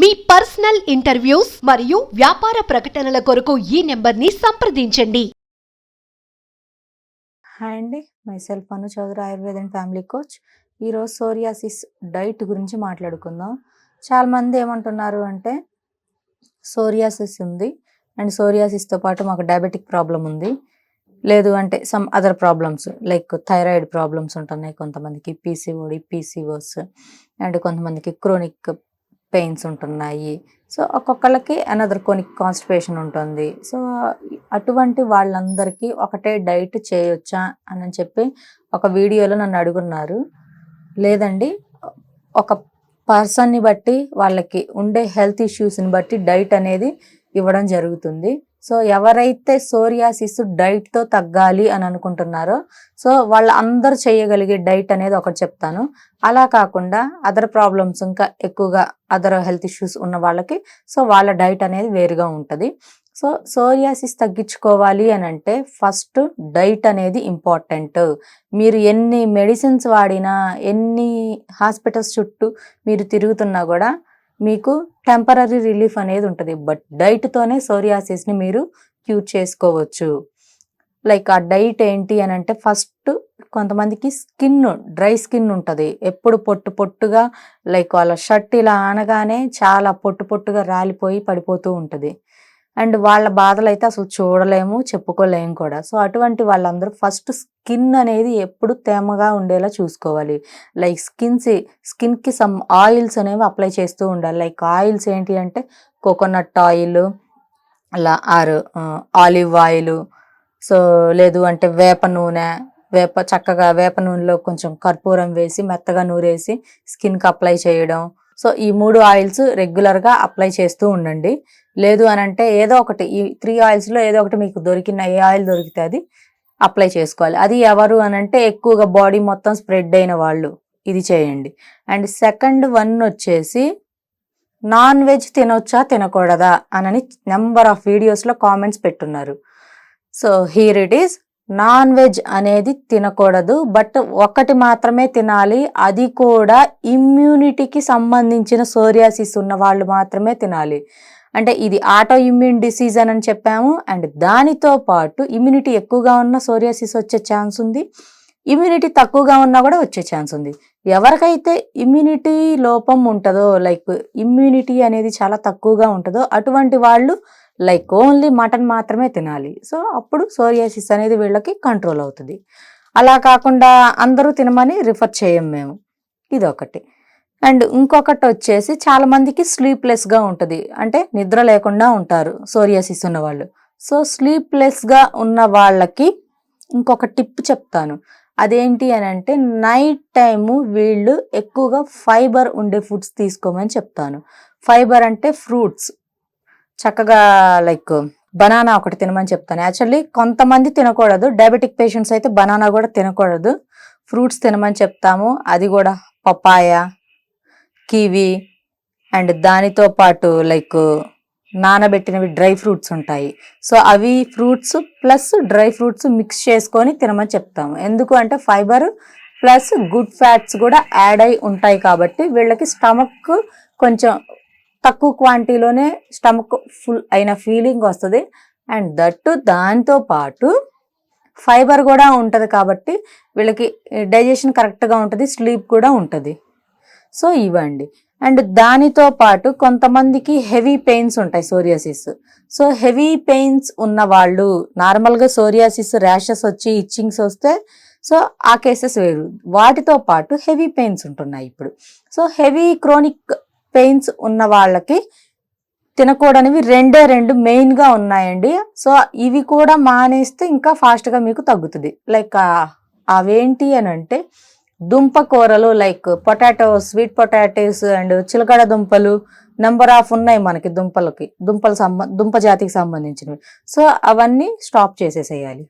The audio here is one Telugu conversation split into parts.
మీ పర్సనల్ ఇంటర్వ్యూస్ మరియు వ్యాపార ప్రకటనల కొరకు ఈ నెంబర్ని సంప్రదించండి. హాయ్ అండి, myself Anu Chowdary Ayurveda and family coach. ఈరోజు సోరియాసిస్ డైట్ గురించి మాట్లాడుకుందాం. చాలామంది ఏమంటున్నారు అంటే సోరియాసిస్ ఉంది అండ్ సోరియాసిస్తో పాటు మాకు డయాబెటిక్ ప్రాబ్లం ఉంది, లేదు అంటే some other problems like thyroid problems ఉంటున్నాయి, కొంతమందికి పీసీఓడి పీసీఓస్ అండ్ కొంతమందికి క్రోనిక్ పెయిన్స్ ఉంటున్నాయి. సో ఒక్కొక్కళ్ళకి అనదర్ క్రోనిక్ కాన్స్టిపేషన్ ఉంటుంది. సో అటువంటి వాళ్ళందరికీ ఒకటే డైట్ చేయొచ్చా అని చెప్పి ఒక వీడియోలో నన్ను అడుగున్నారు. లేదండి, ఒక పర్సన్ని బట్టి వాళ్ళకి ఉండే హెల్త్ ఇష్యూస్ని బట్టి డైట్ అనేది ఇవ్వడం జరుగుతుంది. సో ఎవరైతే సోరియాసిస్ డైట్తో తగ్గాలి అని అనుకుంటున్నారో సో వాళ్ళ అందరూ చేయగలిగే డైట్ అనేది ఒకటి చెప్తాను. అలా కాకుండా అదర్ ప్రాబ్లమ్స్ ఇంకా ఎక్కువగా అదర్ హెల్త్ ఇష్యూస్ ఉన్న వాళ్ళకి సో వాళ్ళ డైట్ అనేది వేరుగా ఉంటుంది. సో సోరియాసిస్ తగ్గించుకోవాలి అని అంటే ఫస్ట్ డైట్ అనేది ఇంపార్టెంట్. మీరు ఎన్ని మెడిసిన్స్ వాడినా, ఎన్ని హాస్పిటల్స్ చుట్టూ మీరు తిరుగుతున్నా కూడా మీకు టెంపరీ రిలీఫ్ అనేది ఉంటుంది. బట్ డైట్తోనే సోరియాసిస్ని మీరు క్యూర్ చేసుకోవచ్చు. లైక్ ఆ డైట్ ఏంటి అని అంటే ఫస్ట్ కొంతమందికి డ్రై స్కిన్ ఉంటుంది, ఎప్పుడు పొట్టుగా లైక్ వాళ్ళ షర్ట్ ఇలా అనగానే చాలా పొట్టుగా రాలిపోయి పడిపోతూ ఉంటుంది. అండ్ వాళ్ళ బాధలు అయితే అసలు చూడలేము, చెప్పుకోలేము కూడా. సో అటువంటి వాళ్ళందరూ ఫస్ట్ స్కిన్ అనేది ఎప్పుడు తేమగా ఉండేలా చూసుకోవాలి. లైక్ స్కిన్కి సమ్ ఆయిల్స్ అనేవి అప్లై చేస్తూ ఉండాలి. లైక్ ఆయిల్స్ ఏంటి అంటే కోకోనట్ ఆయిల్, అలా ఆలివ్ ఆయిల్, సో లేదు అంటే వేప నూనె, చక్కగా వేప నూనెలో కొంచెం కర్పూరం వేసి మెత్తగా నూరేసి స్కిన్కి అప్లై చేయడం. సో ఈ 3 ఆయిల్స్ రెగ్యులర్గా అప్లై చేస్తూ ఉండండి. లేదు అని అంటే ఏదో ఒకటి ఈ 3 ఆయిల్స్లో ఏదో ఒకటి మీకు దొరికిన ఏ ఆయిల్ దొరికితే అది అప్లై చేసుకోవాలి. అది ఎవరు అని అంటే ఎక్కువగా బాడీ మొత్తం స్ప్రెడ్ అయిన వాళ్ళు ఇది చేయండి. అండ్ సెకండ్ వన్ వచ్చేసి నాన్ వెజ్ తినొచ్చా తినకూడదా అని నెంబర్ ఆఫ్ వీడియోస్లో కామెంట్స్ పెట్టున్నారు. So here it is, non veg అనేది తినకూడదు, బట్ ఒకటి మాత్రమే తినాలి. అది కూడా ఇమ్యూనిటీకి సంబంధించిన సోరియాసిస్ ఉన్న వాళ్ళు మాత్రమే తినాలి. అంటే ఇది ఆటో ఇమ్యూన్ డిసీజ్ అని చెప్పాము. అండ్ దానితో పాటు ఇమ్యూనిటీ ఎక్కువగా ఉన్న సోరియాసిస్ వచ్చే ఛాన్స్ ఉంది, ఇమ్యూనిటీ తక్కువగా ఉన్నా కూడా వచ్చే ఛాన్స్ ఉంది. ఎవరికైతే ఇమ్యూనిటీ లోపం ఉంటుందో, లైక్ ఇమ్యూనిటీ అనేది చాలా తక్కువగా ఉంటుందో అటువంటి వాళ్ళు లైక్ ఓన్లీ మటన్ మాత్రమే తినాలి. సో అప్పుడు సోరియాసిస్ అనేది వీళ్ళకి కంట్రోల్ అవుతుంది. అలా కాకుండా అందరూ తినమని రిఫర్ చేయం మేము. ఇదొకటి. అండ్ ఇంకొకటి వచ్చేసి చాలా మందికి స్లీప్లెస్గా ఉంటుంది, అంటే నిద్ర లేకుండా ఉంటారు సోరియాసిస్ ఉన్న వాళ్ళు. సో స్లీప్లెస్గా ఉన్న వాళ్ళకి ఇంకొక టిప్ చెప్తాను. అదేంటి అని అంటే నైట్ టైము వీళ్ళు ఎక్కువగా ఫైబర్ ఉండే ఫుడ్స్ తీసుకోమని చెప్తాను. ఫైబర్ అంటే ఫ్రూట్స్, చక్కగా లైక్ బనానా ఒకటి తినమని చెప్తాను. యాక్చువల్లీ కొంతమంది తినకూడదు, డయాబెటిక్ పేషెంట్స్ అయితే బనానా కూడా తినకూడదు, ఫ్రూట్స్ తినమని చెప్తాము. అది కూడా పపాయ, కివి అండ్ దానితో పాటు లైక్ నానబెట్టినవి డ్రై ఫ్రూట్స్ ఉంటాయి. సో అవి fruits plus dry fruits mix చేసుకొని తినమని చెప్తాము. ఎందుకు అంటే ఫైబర్ ప్లస్ గుడ్ ఫ్యాట్స్ కూడా యాడ్ అయి ఉంటాయి కాబట్టి వీళ్ళకి స్టమక్ కొంచెం తక్కువ క్వాంటిటీలోనే స్టమక్ ఫుల్ అయిన ఫీలింగ్ వస్తుంది. అండ్ దట్టు దాంతో పాటు ఫైబర్ కూడా ఉంటుంది కాబట్టి వీళ్ళకి డైజెషన్ కరెక్ట్గా ఉంటుంది, స్లీప్ కూడా ఉంటుంది. సో ఇవ్వండి. అండ్ దానితో పాటు కొంతమందికి హెవీ పెయిన్స్ ఉంటాయి సోరియాసిస్. సో హెవీ పెయిన్స్ ఉన్న వాళ్ళు నార్మల్గా సోరియాసిస్ ర్యాషెస్ వచ్చి ఇచ్చింగ్స్ వస్తే సో ఆ కేసెస్ వేరు. వాటితో పాటు హెవీ పెయిన్స్ ఉంటున్నాయి ఇప్పుడు. సో హెవీ క్రోనిక్ పెయిన్స్ ఉన్న వాళ్ళకి తినకూడనివి 2 మెయిన్గా ఉన్నాయండి. సో ఇవి కూడా మానేస్తే ఇంకా ఫాస్ట్గా మీకు తగ్గుతుంది. లైక్ అవేంటి అని అంటే దుంప కూరలు, like potatoes, sweet potatoes and చిలకడ దుంపలు, నెంబర్ ఆఫ్ ఉన్నాయి మనకి దుంప జాతికి సంబంధించినవి. సో అవన్నీ స్టాప్ చేసేసేయాలి.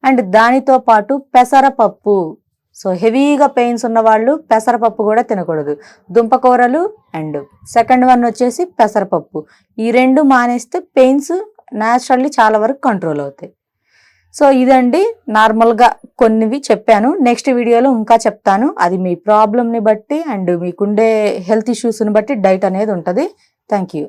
అండ్ దానితో పాటు పెసరపప్పు, సో హెవీగా పెయిన్స్ ఉన్న వాళ్ళు పెసరపప్పు కూడా తినకూడదు. దుంపకూరలు అండ్ సెకండ్ వన్ వచ్చేసి పెసరపప్పు, ఈ 2 మానేస్తే పెయిన్స్ న్యాచురల్లీ చాలా వరకు కంట్రోల్ అవుతాయి. సో ఇదండి నార్మల్గా కొన్నివి చెప్పాను. నెక్స్ట్ వీడియోలో ఇంకా చెప్తాను. అది మీ ప్రాబ్లమ్ని బట్టి అండ్ మీకుండే హెల్త్ ఇష్యూస్ని బట్టి డైట్ అనేది ఉంటుంది. Thank you.